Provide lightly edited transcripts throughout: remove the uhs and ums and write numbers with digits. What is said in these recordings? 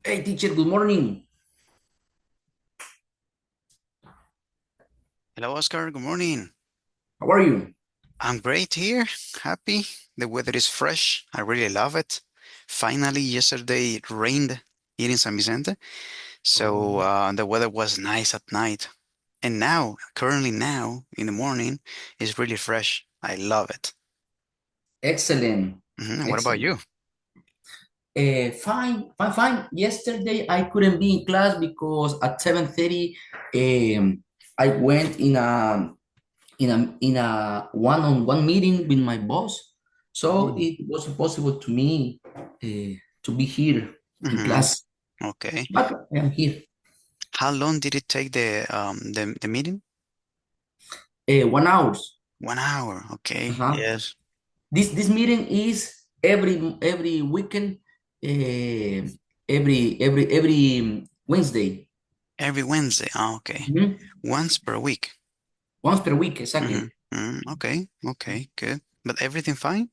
Hey, teacher, good morning. Hello, Oscar. Good morning. How are you? I'm great here. Happy. The weather is fresh. I really love it. Finally, yesterday it rained here in San Vicente. So Oh, the weather was nice at night. And now, currently now, in the morning, it's really fresh. I love it. excellent. What about Excellent. you? Fine. Yesterday I couldn't be in class because at 7:30 I went in a one-on-one meeting with my boss. So Mm. it was impossible to me to be here in hmm class. Okay. But I am here. How long did it take the meeting? 1 hour. 1 hour. Okay. Uh-huh. Yes. This meeting is every weekend, uh, every Wednesday. Every Wednesday. Oh, okay. Mhm. Once per week. Once per week, exactly. Okay. Okay. Good. But everything fine?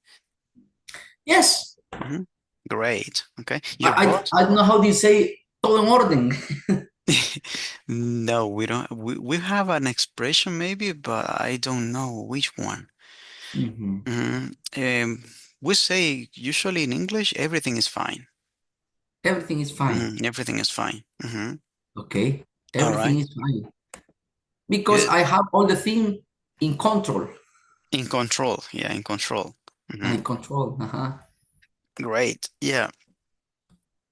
Yes, hmm Great. Okay. I, Your I boss? I don't know how they say todo en orden. No, we don't. We have an expression maybe, but I don't know which one. Mhm. hmm Um, we say usually in English, everything is fine. Everything is fine. Everything is fine. Okay, All everything right. is fine because Good. I have all the thing in control. In control. Yeah, in control. hmm In control. Uh-huh. Great. Yeah.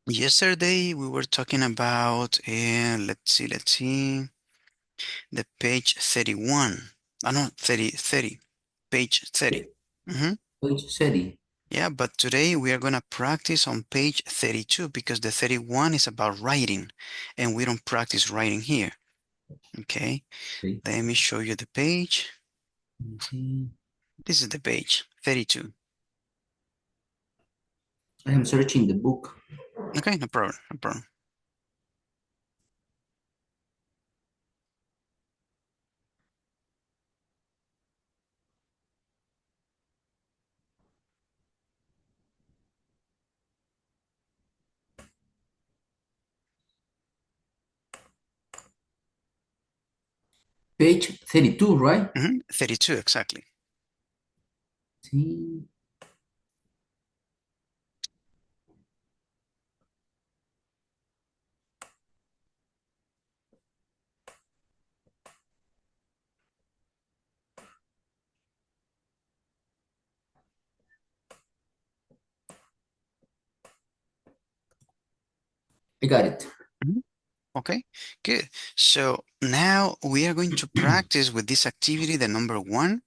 Yesterday we were talking about, let's see, the page 31. I know 30, page 30. Mm-hmm. Page 30. Yeah, but today we are going to practice on page 32 because the 31 is about writing and we don't practice writing here. Okay, Okay. let me show you the page. Mhm. This is the page 32. I am searching the book. Okay, no problem, no problem. Page 32, right? 32, exactly. See. I got it. Mhm. Okay, good. So now we are going to practice with this activity, the number one,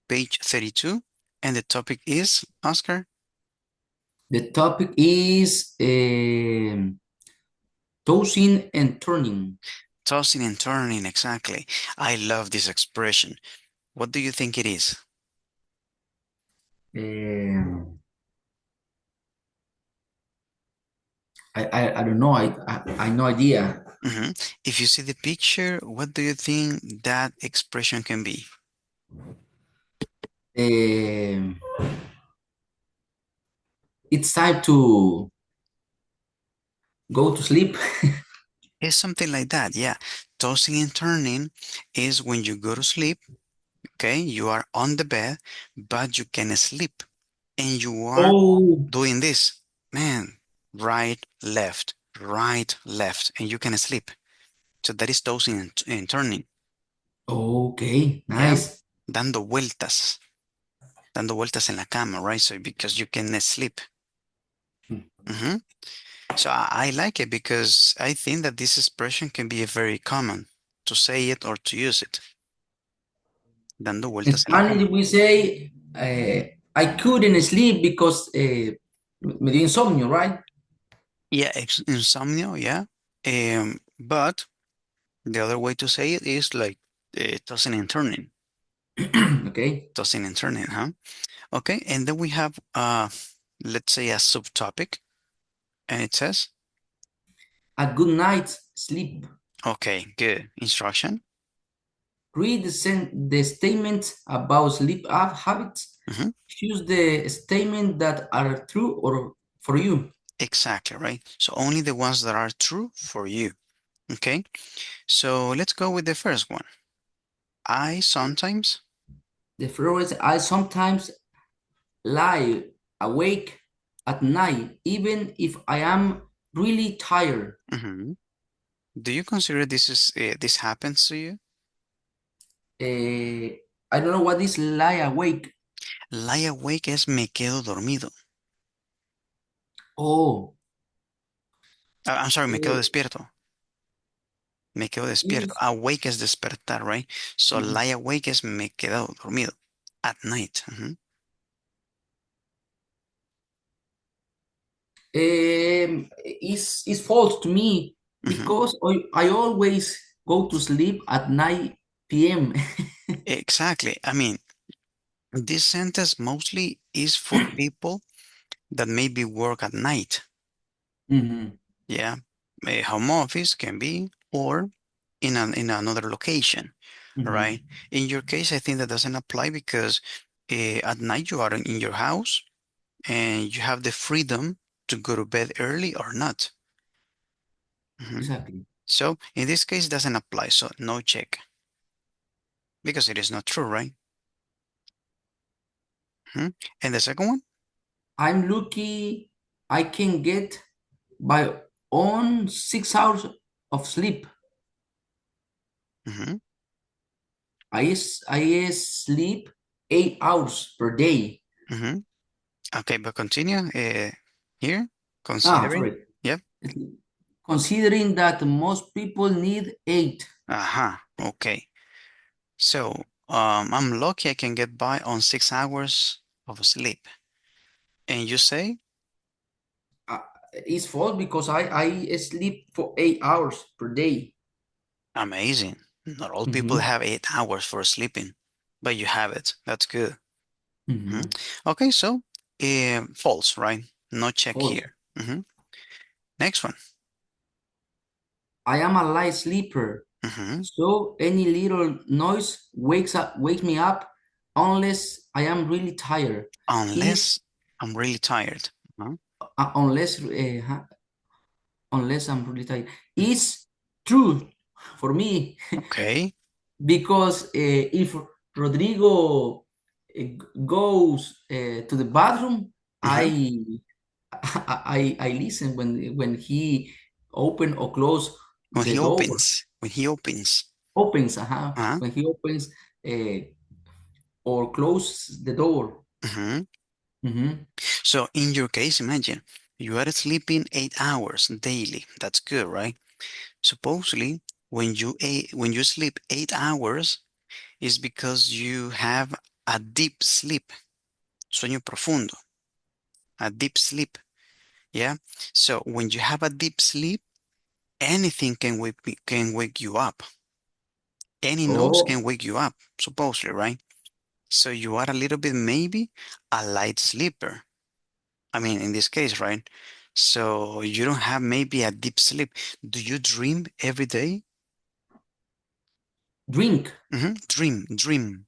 page 32, and the topic is, Oscar, The topic is tossing and turning. tossing and turning, exactly. I love this expression. What do you think it is? Um, I don't know. I no idea. Mhm. If you see the picture, what do you think that expression can be? Um, it's time to go to sleep. It's something like that, yeah. Tossing and turning is when you go to sleep, okay? You are on the bed, but you can sleep and you are Oh, doing this. Man, right, left, and you can sleep. So that is tossing and turning, okay, yeah? nice. Dando vueltas en la cama, right? So because you can sleep. Mhm. So I like it because I think that this expression can be very common to say it or to use it. Dando In vueltas en la Spanish, cama. we say I couldn't sleep because me dio insomnio, right? Yeah, insomnia, yeah. But the other way to say it is like tossing and turning. Okay. Tossing and turning, huh? Okay, and then we have let's say a subtopic, and it says, A good night's sleep. okay, good. Instruction. Read the statements about sleep habits. hmm Choose the statement that are true or for you. Exactly, right? So only the ones that are true for you. Okay, so let's go with the first one. I sometimes. The first, I sometimes lie awake at night, even if I am really tired. Mhm. Do you consider this happens to you? I don't know what is lie awake. Lie awake es me quedo dormido. Oh, I'm sorry, me quedo eh, despierto. Me quedo despierto. is Awake es despertar, right? So mhm. lie awake es me quedo dormido. At night. Is false to me Mhm. because I always go to sleep at 9 p.m. Exactly. I mean, this sentence mostly is for people that maybe work at night. Mhm, Yeah. A home office can be, or in another location, right? mhm. In your case, I think that doesn't apply because at night you are in your house and you have the freedom to go to bed early or not. Mhm. Exactly. So in this case, it doesn't apply. So no check because it is not true, right? Mhm. And the second one, I'm lucky I can get by on 6 hours of sleep. mhm, I sleep 8 hours per day. mhm. Okay, but continue here, Ah, considering. sorry. Yep. Considering that most people need 8. Aha. Okay. So I'm lucky I can get by on 6 hours of sleep. And you say, Uh, it's false because I sleep for 8 hours per day. amazing. Not all people Hmm. have 8 hours for sleeping, but you have it. That's good. Mhm. Hmm. Okay, so false, right? No check False. here. Next one. I am a light sleeper, Mhm. so any little noise wakes me up unless I am really tired. Is Unless I'm really tired. Uh-huh. unless I'm really tired. Is true for me Okay. because if Rodrigo goes to the bathroom, Mhm. I listen when he open or close When the he door. opens, when he opens. Opens, Uh-huh. when he opens uh, or close the door. Mhm. Mhm. So in your case, imagine you are sleeping 8 hours daily. That's good, right? Supposedly, when you sleep 8 hours, is because you have a deep sleep, sueño profundo, a deep sleep. Yeah. So when you have a deep sleep, anything can wake you up. Any noise Oh, can wake you up, supposedly, right? So you are a little bit maybe a light sleeper. I mean, in this case, right? So you don't have maybe a deep sleep. Do you dream every day? drink. Dream.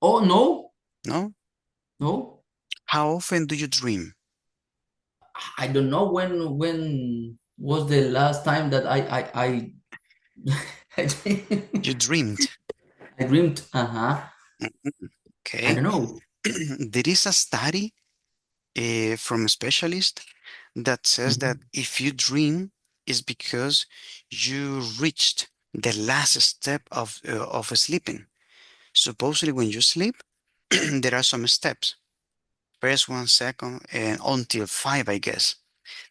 Oh no, No? no. How often do you dream? I don't know when was the last time that I, You dreamed. I dreamed. Uh-huh. I Okay. don't know. There is a study from a specialist that says that Mhm. if you dream, is because you reached the last step of sleeping. Supposedly, when you sleep, there are some steps. First one, second, and until five, I guess.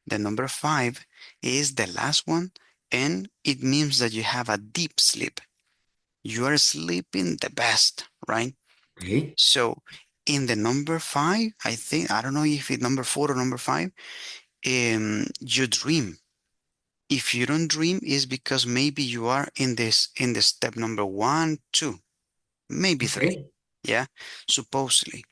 The number five is the last one, and it means that you have a deep sleep. You are sleeping the best, right? Okay. So in the number five, I think, I don't know if it's number four or number five, you dream. If you don't dream, is because maybe you are in the step number one, two, maybe three. Okay. Yeah, supposedly.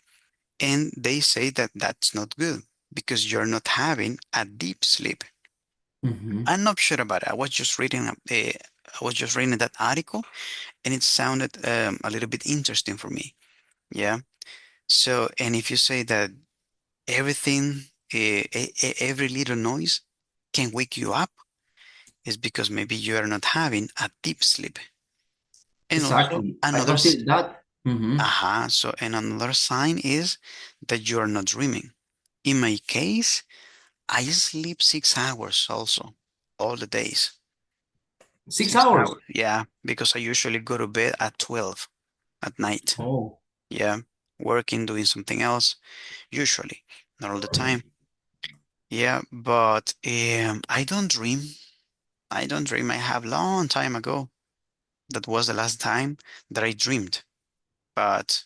And they say that that's not good because you're not having a deep sleep. Hmm. I'm not sure about it. I was just reading that article, and it sounded a little bit interesting for me. Yeah. So, and if you say that everything every little noise can wake you up, is because maybe you are not having a deep sleep. And also Exactly. I another, consider that. so and another sign is that you are not dreaming. In my case, I sleep 6 hours also, all the days. 6 hours. 6 hours. Yeah, because I usually go to bed at 12 at night. Oh, Yeah, working, doing something else, usually, not all the time. Yeah, but I don't dream. I don't dream. I have long time ago. That was the last time that I dreamed, but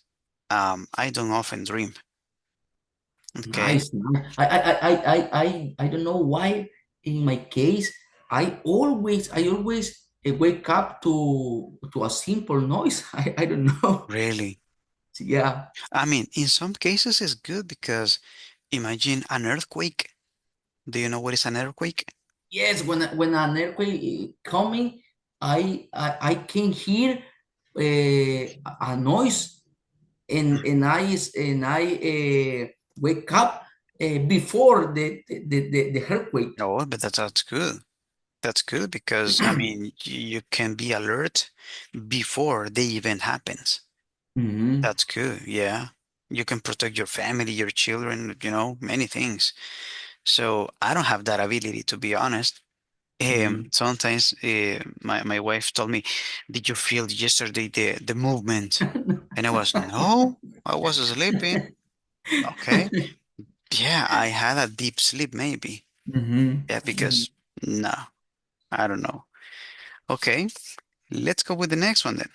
I don't often dream. Okay, nice. Nice. I don't know why in my case I always wake up to a simple noise. I don't know. really. Yeah. I mean, in some cases it's good because imagine an earthquake. Do you know what is an earthquake? Yes, when an earthquake coming, I can hear a noise and I wake up before the earthquake. No, but that's good. That's good because I mean you can be alert before the event happens. Hmm. That's good. Yeah. You can protect your family, your children, many things. So I don't have that ability, to be honest. Hmm. Sometimes my wife told me, "Did you feel yesterday the movement?" And I was, "No, I was sleeping." Okay. Yeah, I had a deep sleep maybe. Hmm. Yeah, because no, I don't know. Okay, let's go with the next one then.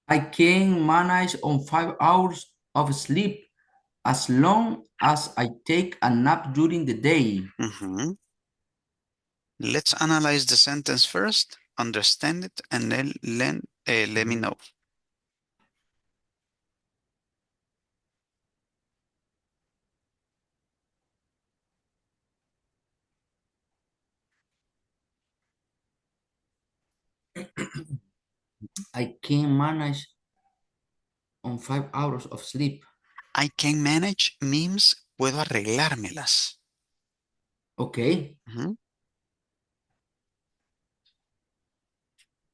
I can manage on 5 hours of sleep as long as I take a nap during the day. Hmm. Let's analyze the sentence first, understand it, and then let me know. I can manage on 5 hours of sleep. I can manage memes, puedo arreglármelas. Okay. Ujú.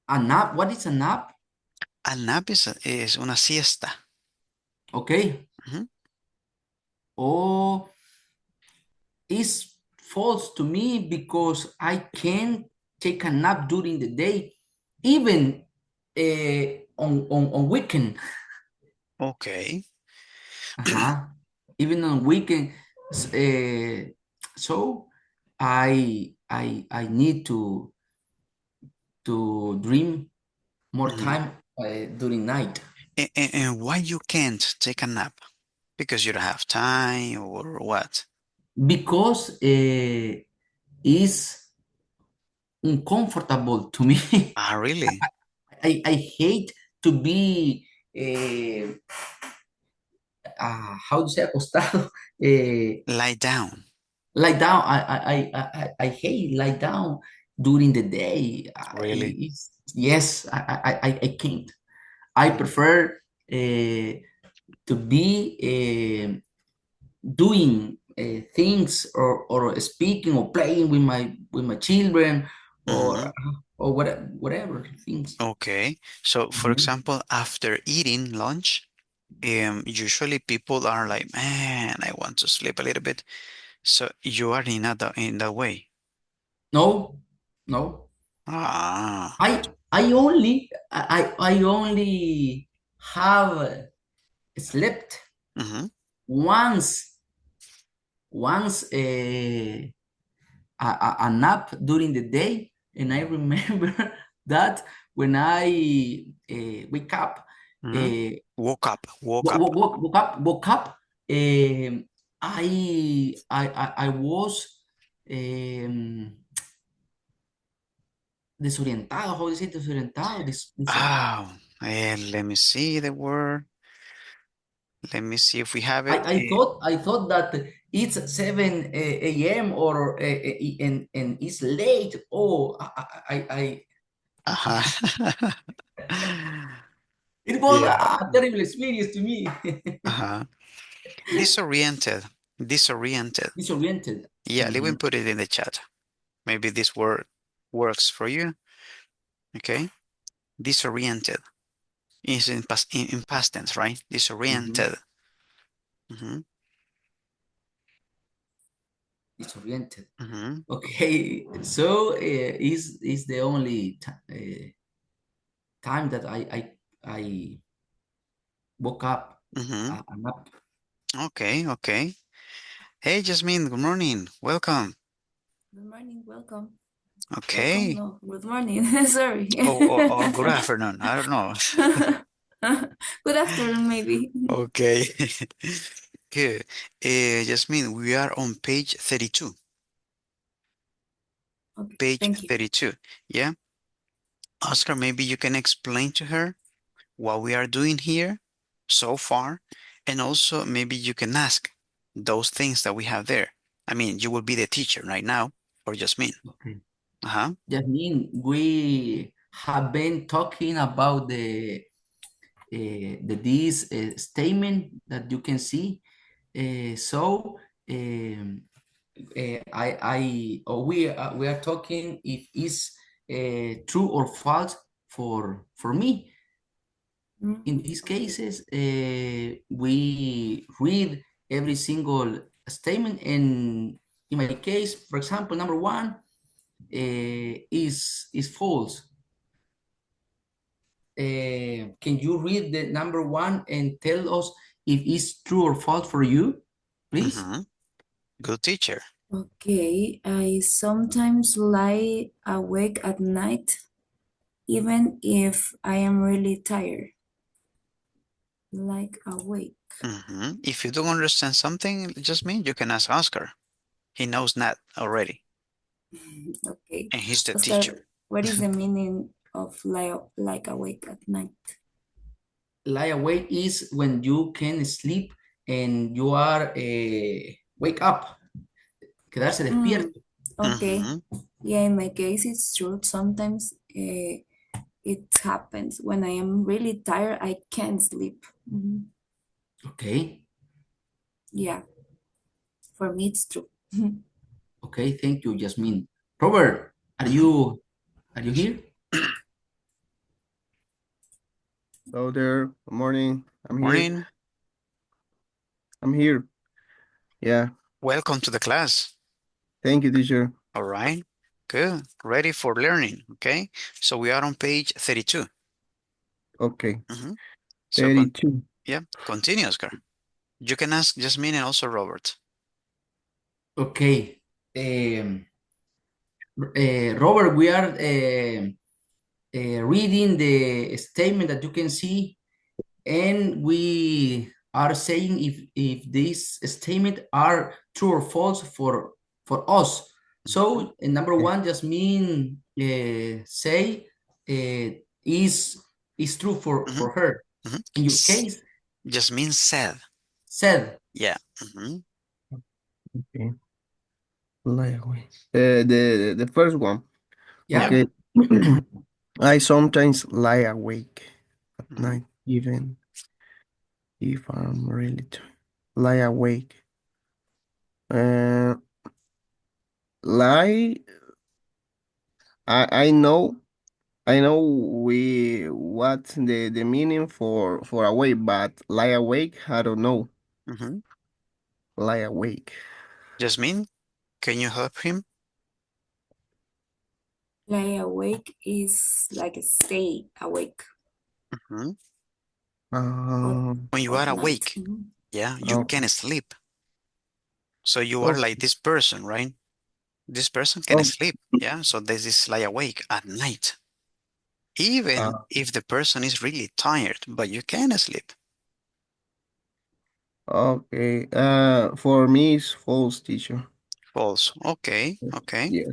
A nap. What is a nap? A nap es una siesta. Okay. Ujú. Oh, it's false to me because I can take a nap during the day, even on weekend. Ok. Uh-huh. Even on weekend. So I need to dream more Mhm. time during night And why you can't take a nap? Because you don't have time or what? because it's uncomfortable to me. Ah, really? I hate to be how do you say acostado? Lie down. Lie down. I hate lie down during the day. Really? Yes, I can't. I prefer to be doing things or speaking or playing with my children or Mhm. whatever things. Okay. So, for Mhm. example, after eating lunch, usually people are like, man, I want to sleep a little bit. So you are in that way. No, no. Ah. I only have slept Mhm. once a nap during the day, and I remember that when I wake up, Mhm. uh, Woke up. woke up, I was um, desorientado. How do you say desorientado? Oh, let me see the word. Let me see if we have it. I thought that it's 7 a.m. or and it's late. Oh, Ajá. it was Yeah. a terrible experience to me. Ajá. Disoriented. Disoriented. Disoriented. Yeah, let me put it in the chat. Maybe this word works for you. Okay. Disoriented is in past tense, right? Disoriented. Disoriented. Mm-hmm. Okay, so is the only time that I woke up. Mm-hmm. I'm up. Okay, okay. Hey, Jasmine, good morning. Welcome. Good morning, welcome. Welcome, Okay. no, good morning, sorry. Oh, good afternoon. I don't know. Good afternoon, maybe. Okay. Good. Jasmine, we are on page 32. Okay, Page thank you. 32. Yeah. Oscar, maybe you can explain to her what we are doing here so far, and also maybe you can ask those things that we have there. I mean, you will be the teacher right now, or Jasmine. Okay. Uh-huh. That means we have been talking about this statement that you can see. So we are talking if it's true or false for me. In these cases, we read every single statement, and in my case, for example, number one is false. Can you read the number one and tell us if it's true or false for you, please? Good teacher. Okay, I sometimes lie awake at night, even if I am really tired. Like awake. If you don't understand something, Jasmine, you can ask Oscar. He knows that already, Okay, and he's the teacher. Oscar, what is the meaning of like awake at night? Lie awake is when you can sleep and you are wake up, quedarse despierto. Okay, yeah, in my case, it's true. Sometimes it happens when I am really tired, I can't sleep. Okay, Yeah, for me, it's true. okay, thank you, Jasmine. Robert, are you here? Hello there. Good morning. I'm here. Morning. I'm here. Yeah. Welcome to the class. Thank you, teacher. All right. Good. Ready for learning. Okay. So we are on page 32. Okay. So 32. yeah, continue, Oscar. You can ask Jasmine and also Robert. Okay. Robert, we are reading the statement that you can see, and we are saying if these statement are true or false for us. So number one just mean say is true for her. In your case, Jasmine said. said. Yeah. Okay. Lie away. The first one. Yeah. Okay. I sometimes lie awake at night, even if I'm really tired. Lie awake. Lie. I know we what the meaning for awake, but lie awake, I don't know. Lie awake. Jasmine, can you help him? Lie awake is like stay awake When you are at night. awake, yeah, you Oh, can sleep. So you are oh, like this person, right? This person can oh. sleep. Yeah. So this is lie awake at night. Even Uh, if the person is really tired, but you can sleep. okay. For me, it's false, teacher. False. Okay. Okay. Yeah.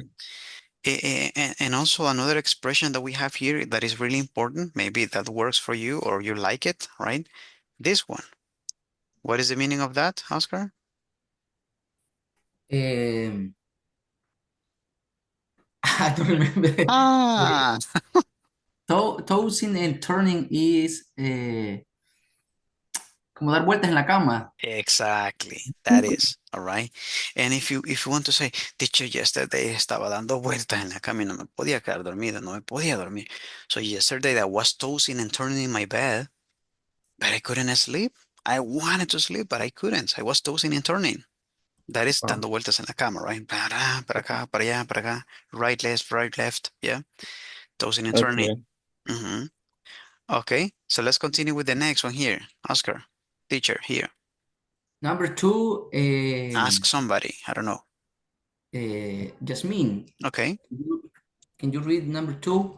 And also another expression that we have here that is really important, maybe that works for you or you like it, right? This one. What is the meaning of that, Oscar? I don't remember. Ah, Tossing and turning is Como dar vueltas en la cama. Exactly, that is, all right. And if you want to say, teacher, yesterday estaba dando vueltas en la cama y no me podía quedar dormida, no me podía dormir. So yesterday I was tossing and turning in my bed, but I couldn't sleep. I wanted to sleep, but I couldn't. I was tossing and turning. That is Oh, dando vueltas en la cama, right? Para acá, para allá, para acá. Right, left, yeah. Tossing and turning. okay. Okay, so let's continue with the next one here. Oscar, teacher, here. Number 2, Ask somebody, I don't know. Jasmine. Okay. Can you read number 2?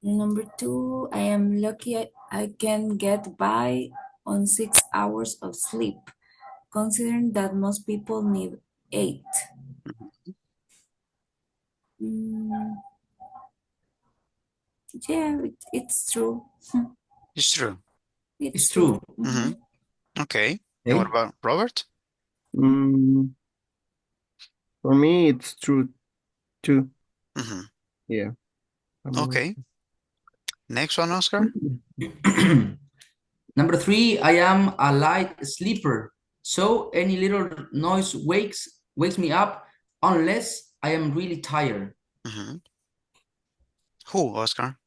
Number 2, I am lucky I can get by on 6 hours of sleep, considering that most people need 8. Mm, yeah, it's true. It's true. It's true. Mm-hmm. Okay. And Okay. what about Robert? Mm, for me, it's true too. Mm-hmm. Yeah. Okay. Next one, Oscar. Number 3, I am a light sleeper, so any little noise wakes me up unless I am really tired. Mm-hmm. Who, Oscar?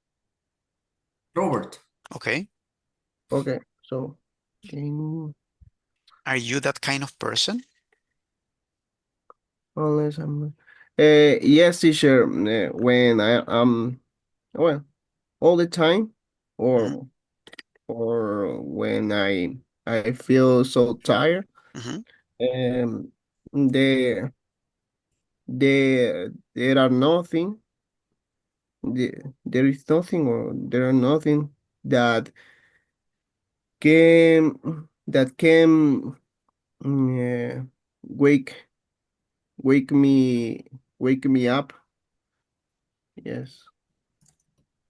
Robert. Okay. Okay. So, can Are you that kind of person? unless I'm yes, teacher. When I well, all the time, Mm-hmm. or when I feel so tired. Mm-hmm. Um, there there are nothing. There is nothing, or there are nothing that can that can wake wake me wake me up. Yes.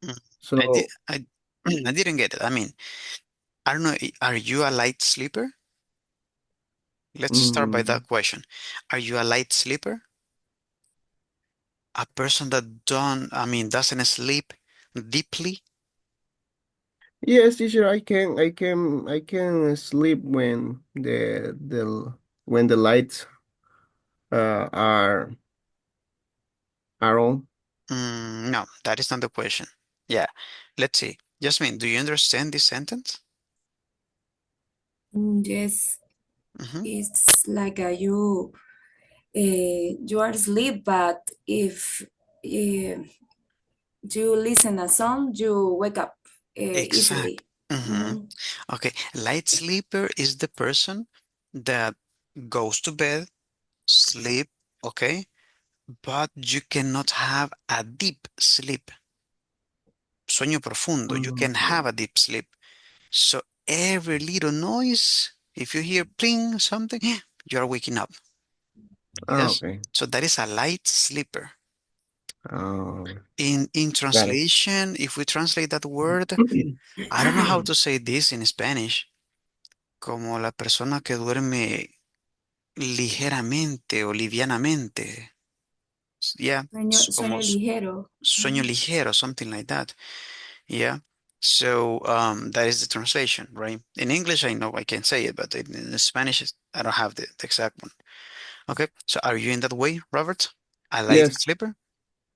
Mm. So I I didn't get it. I mean, I don't know. Are you a light sleeper? Let's start by mm, that question. Are you a light sleeper? A person that doesn't sleep deeply? yes, teacher, I can sleep when the lights uh are are on. No, that is not the question. Yeah, let's see. Jasmine, do you understand this sentence? Yes, Mm-hmm. it's like you are asleep, but if you listen a song, you wake up Exact. easily. Mm-hmm. Mhm. Okay, light sleeper is the person that goes to bed, sleep, okay, but you cannot have a deep sleep. Sueño profundo, you can have a deep sleep. So every little noise, if you hear pling something, you are waking up. Ah, Yes. okay. So that is a light sleeper. Um, In got it. translation, if we translate that word, I don't know how to say this in Spanish. Como la persona que duerme ligeramente o livianamente. Yeah, Sueño ligero. sueño ligero, something like that. Yeah. So that is the translation, right? In English, I know I can say it, but in Spanish, I don't have the exact one. Okay. So are you in that way, Robert? A light Yes. sleeper?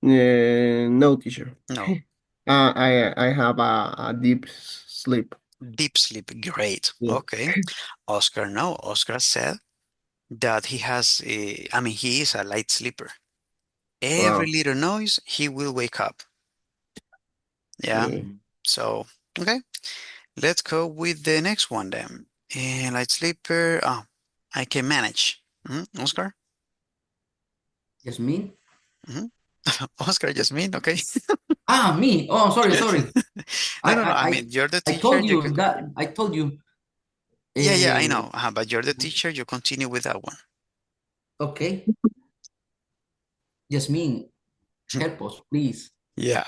No, teacher. No. I have a deep sleep. Deep sleep. Great. Yeah. Okay. Oscar, no. Oscar said that he is a light sleeper. Every Wow. little noise, he will wake up. Yeah. Okay. So, okay. Let's go with the next one then. Light sleeper. Oh, I can manage. Oscar? Jasmine? Oscar, Jasmine, okay. Me. Oh, sorry. No, I, no, no. I I, I, mean, you're the I teacher. told You you can that. continue. I told you. Yeah, I Uh, know. But you're the teacher. You continue with that one. okay. Jasmine, help us, please. Yeah,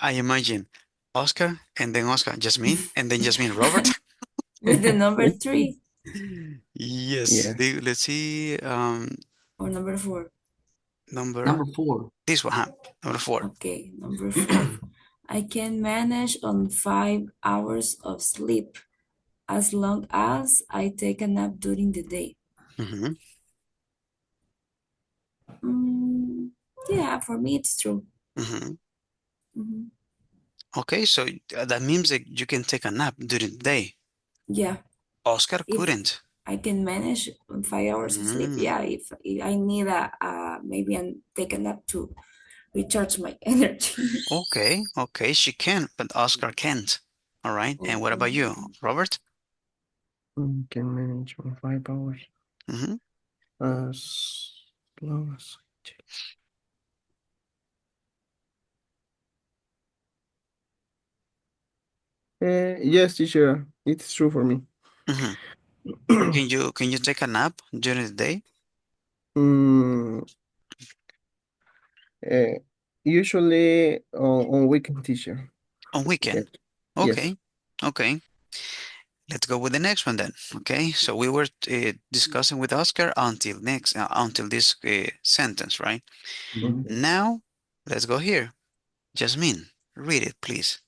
I imagine Oscar and then Oscar, Jasmine, and then Jasmine, Robert. With the number 3 Yes. Yeah. Let's see. or number 4. Number Number 4. this one, huh? Number 4. Okay, number 4. I can manage on 5 hours of sleep as long as I take a nap during the day. Mhm. Yeah, for me it's true. Mhm. Mhm. Okay, so that means that you can take a nap during the day. Yeah, Oscar if couldn't. I can manage on 5 hours of sleep. Mm. Yeah, if I need maybe take a nap to recharge my energy. Okay, she can, but Oscar can't. All right, and what Okay. about you, Robert? Can manage on 5 hours Mhm. as long as I take. Yes, teacher, it's true for me. Mhm. Can you take a nap during the day? Mm, uh, Usually on weekend, teacher. On Yes. weekend? Yes. Okay, okay. Let's go with the next one then. Okay, so we were discussing with Oscar until this sentence, right? Mhm. Now, let's go here. Jasmine, read it, please.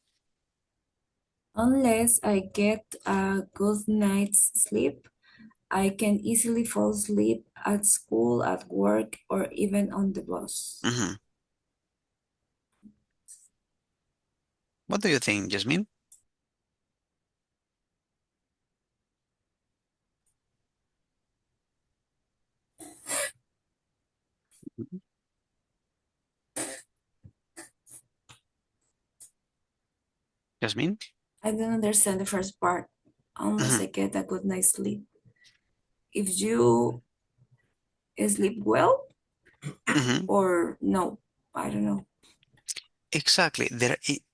Unless I get a good night's sleep, I can easily fall asleep at school, at work, or even on the bus. Mhm. What do you think, Jasmine? Mhm. Jasmine? I don't understand the first part. Unless I Mhm. get a good night's sleep. If you sleep well Mhm. or no, I don't know. Exactly.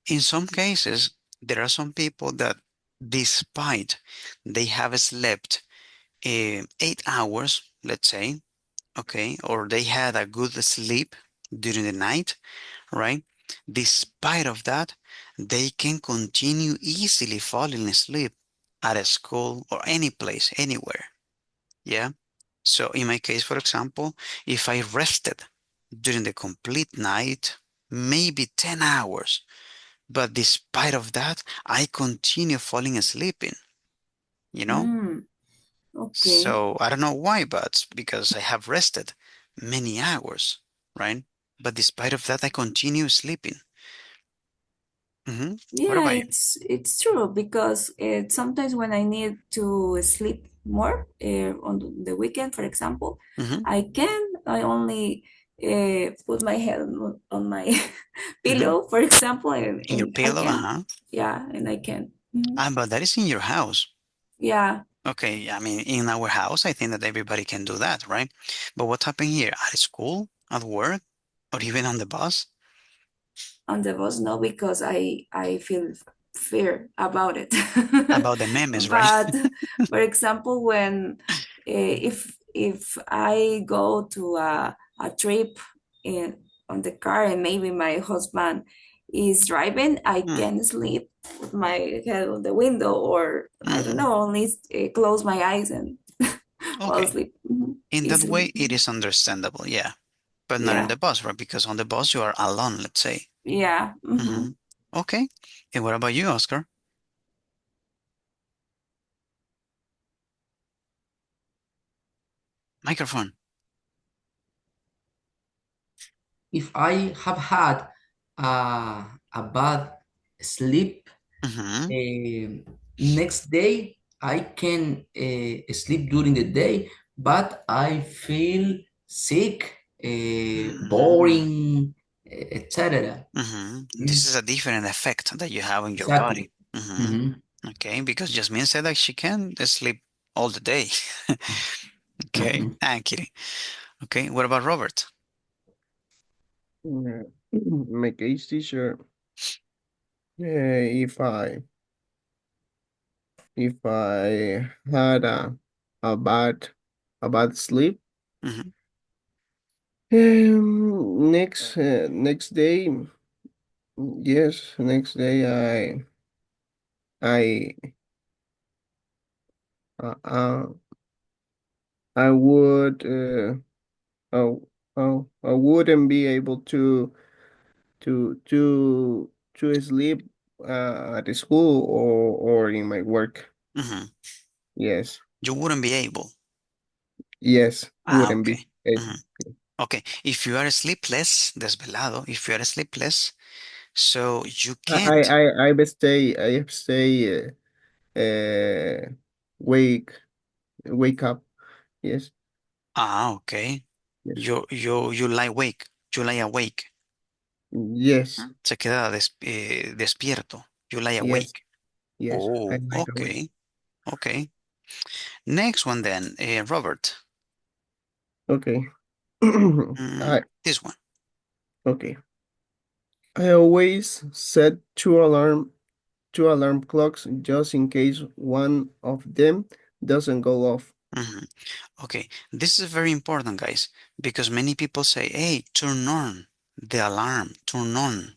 In some cases, there are some people that, despite they have slept 8 hours, let's say, okay, or they had a good sleep during the night, right? Despite of that, they can continue easily falling asleep at a school or any place, anywhere. Yeah. So in my case, for example, if I rested during the complete night, maybe 10 hours, but despite of that, I continue falling asleep you know? Okay. So I don't know why, but because I have rested many hours, right? But despite of that, I continue sleeping. What Yeah, about you? it's true because sometimes when I need to sleep more on the weekend, for example, hmm I only put my head on my hmm pillow, for example, and, In your and I pillow, can, uh-huh. yeah, and I can. Mhm. But that is in your house. Yeah, Okay, I mean, in our house, I think that everybody can do that, right? But what happened here? At school, at work, or even on the bus? on the bus, no, because I feel fear about it. About the memes, right? But for example, when if I go to a trip in on the car and maybe my husband is driving, I Hmm. can sleep with my head on the window, or I don't hmm know, only close my eyes and fall Okay. asleep In that easily. way, it is understandable, yeah. But not in Yeah, the bus, right? Because on the bus, you are alone, let's say. yeah. hmm Okay. And what about you, Oscar? Microphone. If I have had a bad sleep, hmm next day I can sleep during the day, but I feel sick, hmm boring, etc. This is a different effect that you have on your Exactly. body. hmm Hmm. Okay, because Jasmine said that she can sleep all the day. Okay, Hmm. I'm kidding. Okay, what about Robert? Uh, my case, teacher. If I had a bad a bad sleep, hmm next day, yes, next day I uh, uh, I would I, I wouldn't be able to to sleep at the school or in my work. Yes. You wouldn't be able. Yes, wouldn't Okay. be. Okay. If you are sleepless, desvelado, if you are sleepless, so you can't. I stay wake up. Yes. Okay. Yes. You lie awake. You lie awake. Yes. Se queda despierto. You lie Yes. awake. Yes. I Oh, like awake. okay. Okay. Next one then, Robert. Okay. This one. Okay. I always set two alarm clocks just in case one of them doesn't go off. Okay, this is very important, guys, because many people say, hey, turn on the alarm, turn on.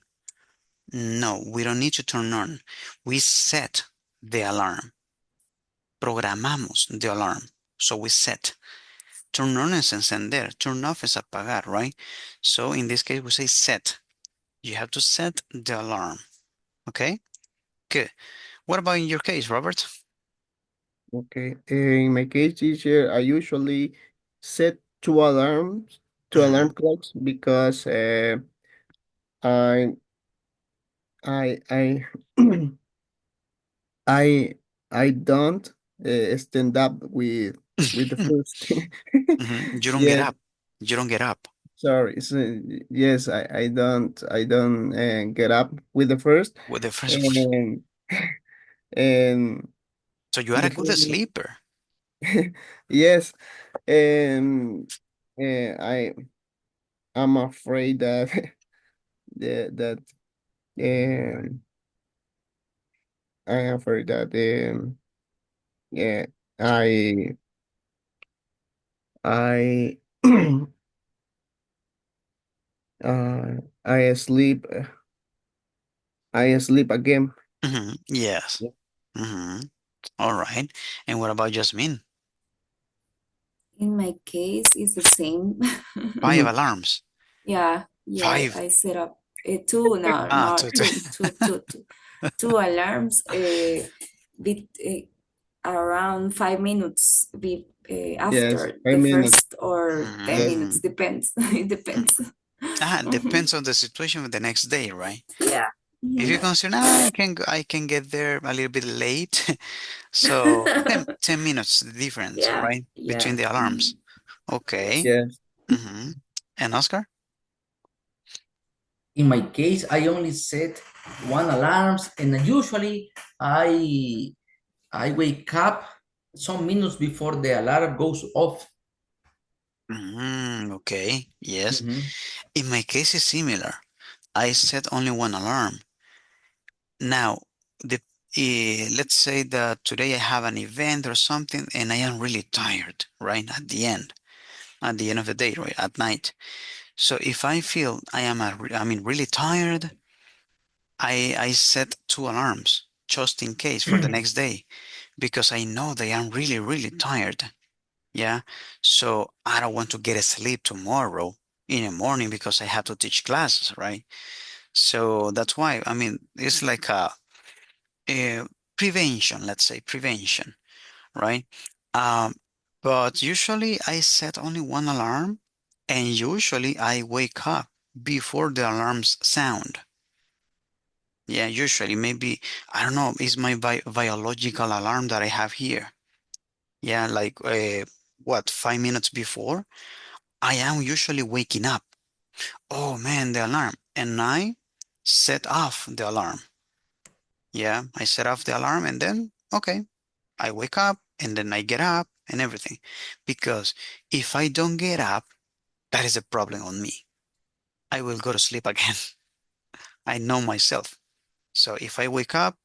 No, we don't need to turn on. We set the alarm. Programamos the alarm. So we set. Turn on es encender. Turn off es apagar, right? So in this case, we say set. You have to set the alarm. Okay? Good. What about in your case, Robert? Okay. In my case, teacher, I usually set two alarm clocks because I I I I don't stand up with the first. You don't get Yes, up. You don't get up sorry. Yes, I don't get up with the first, with the first. and and So you are a the good first, sleeper. yes, and I I'm afraid that that um I'm afraid that yeah I I sleep again. Yes. Yeah. All right. And what about Jasmine? In my case, it's the same. 5 alarms. Yeah, 5. I set up two, no, Two, not two. two alarms, around 5 minutes Yes, after the 5 minutes. first, or 10 Yes, minutes, depends. It depends. Depends on the situation of the next day, right? Yeah. If you consider, I can get there a little bit late. So 10 minutes difference, Yeah, right? Between yeah. the alarms. Okay. yes, And Oscar? In my case, I only set one alarms, and usually I wake up some minutes before the alarm goes off. Okay. Yes. In my case, it's similar. I set only one alarm. Now, let's say that today I have an event or something and I am really tired, right? At the end of the day, right? At night. So if I feel really tired, I set 2 alarms just in case for the next day because I know that I'm really, really tired. Yeah. So I don't want to get asleep tomorrow in the morning because I have to teach classes, right? So that's why, it's like a prevention, let's say prevention, right? Um, but usually I set only one alarm and usually I wake up before the alarms sound. Yeah, usually maybe, I don't know, it's my biological alarm that I have here. Yeah, like 5 minutes before, I am usually waking up. Oh man, the alarm. And I set off the alarm. Yeah, I set off the alarm and then, okay, I wake up and then I get up and everything. Because if I don't get up, that is a problem on me. I will go to sleep again. I know myself. So if I wake up,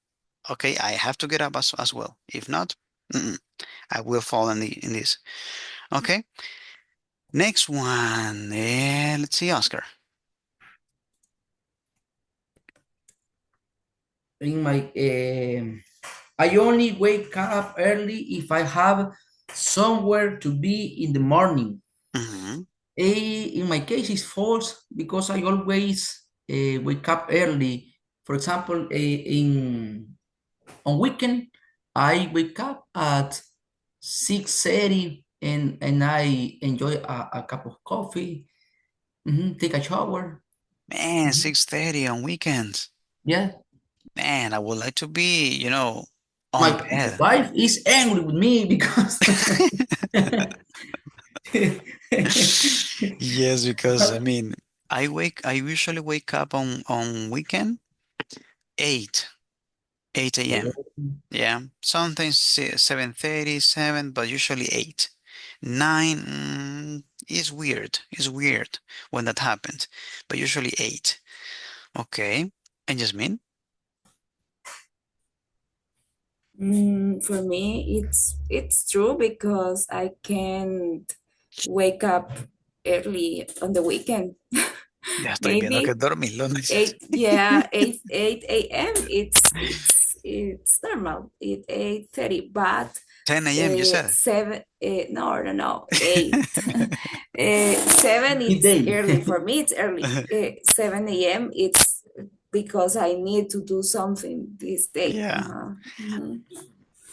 okay, I have to get up as well. If not, I will fall in this. Okay. Next one. Let's see, Oscar. In my I only wake up early if I have somewhere to be in the morning. In my case, it's false because I always wake up early For example, on weekend, I wake up at 6:30 and I enjoy a cup of coffee, take a shower. Man, 6:30 on weekends. Yeah. Man, I would like to be, on My bed. wife is angry with me because Yes, because I mean, I usually wake up on weekend 8, 8 a.m. Yeah, sometimes 7:30, 7, but usually 8. 9 is weird. It's weird when that happens, but usually 8. Okay, and Jasmine? For me, it's true because I can't wake up early on the weekend. Ya estoy viendo que es Maybe dormilón. 8, yeah, 8 a.m. It's normal. It's 8:30, but 10 a.m. you said? 7, no, 8. 7, it's midday. early for me. It's early. 7 a.m. It's because I need to do something this day. Yeah.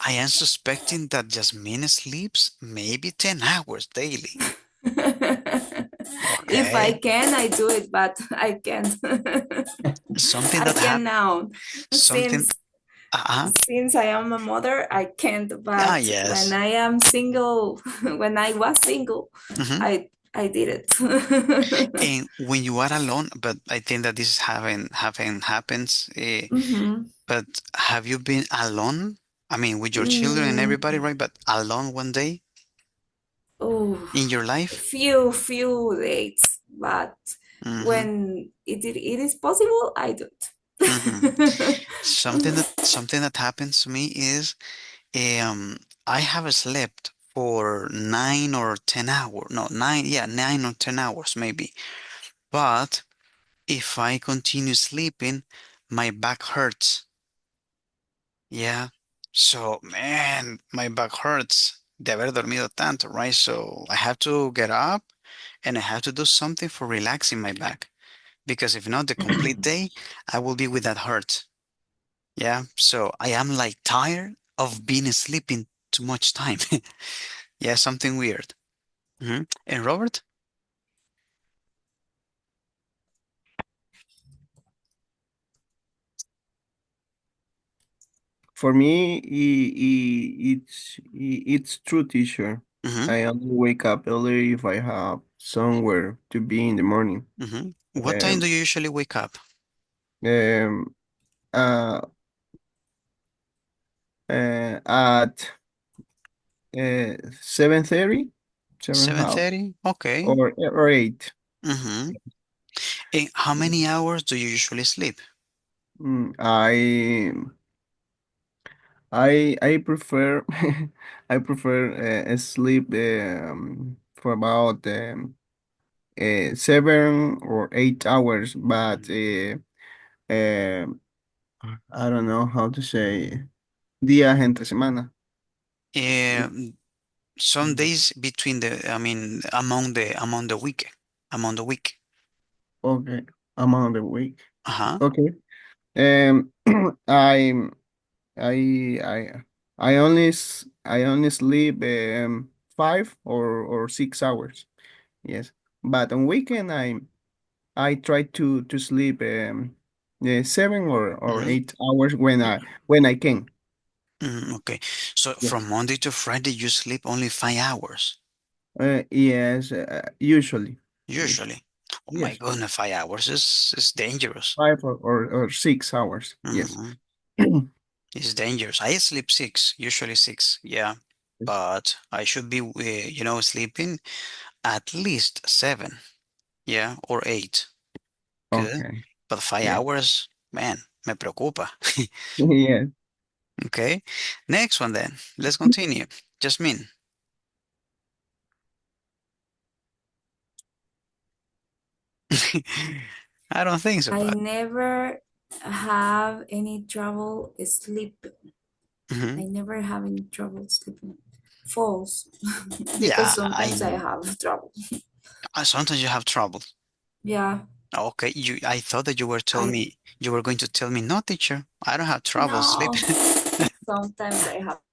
I am suspecting that Jasmine sleeps maybe 10 hours daily. If I Okay. can, I do it, but I can't. Something I that can now. something, Since I am a mother, I can't. But when yes. I am single, when I was single, Mhm. I did it. And when you are alone, but I think that this haven't happens. Mhm. But have you been alone? I mean, with your children and everybody, Mm, right? But alone one day oh, in your life? few dates, but Mm-hmm. when it is possible, I do Mm-hmm. it. Something that happens to me is I have slept for 9 or 10 hours. No, 9 or 10 hours maybe. But if I continue sleeping, my back hurts. Yeah. So, man, my back hurts de haber dormido tanto, right? So I have to get up and I have to do something for relaxing my back. Because if not, the complete day, I will be with that hurt. Yeah. So I am like tired of being sleeping too much time. Yeah, something weird. And Robert? For me, it's true, teacher. Mm-hmm. I only wake up early if I have somewhere to be in the morning. Mm-hmm. What time Um, do you usually wake up? um, uh, at 7:30, 7:30, 7:30? Okay. or 8. Mm-hmm. And how many hours do you usually sleep? Mm, I prefer I prefer sleep for about 7 or 8 hours, but um I don't know how to say días entre semana. Um, some days between I mean, among the week. Okay, among the week. Uh-huh. Okay. Um, I I I I only sleep 5 or 6 hours. Yes, but on weekend I try to sleep 7 or Mm-hmm. 8 hours when I can. Okay. So Yeah. from Monday to Friday, you sleep only 5 hours, Yes, usually. Usually. usually. Oh my Yes, goodness, 5 hours is dangerous. 5 or 6 hours. Yes. Mm-hmm. It's dangerous. I sleep 6, usually 6. Yeah. But I should be, sleeping at least 7. Yeah. Or 8. Good. Okay. But five Yeah. hours, man, me preocupa. Yeah. Okay. Next one then. Let's continue. Jasmine. I don't think so, I but never have any trouble sleep. mhm. I never have any trouble sleeping. False, because Yeah, sometimes I have trouble. sometimes you have trouble. Yeah. Okay, I thought that you were telling me you were going to tell me, no, teacher, I don't have trouble No, sleeping. sometimes I have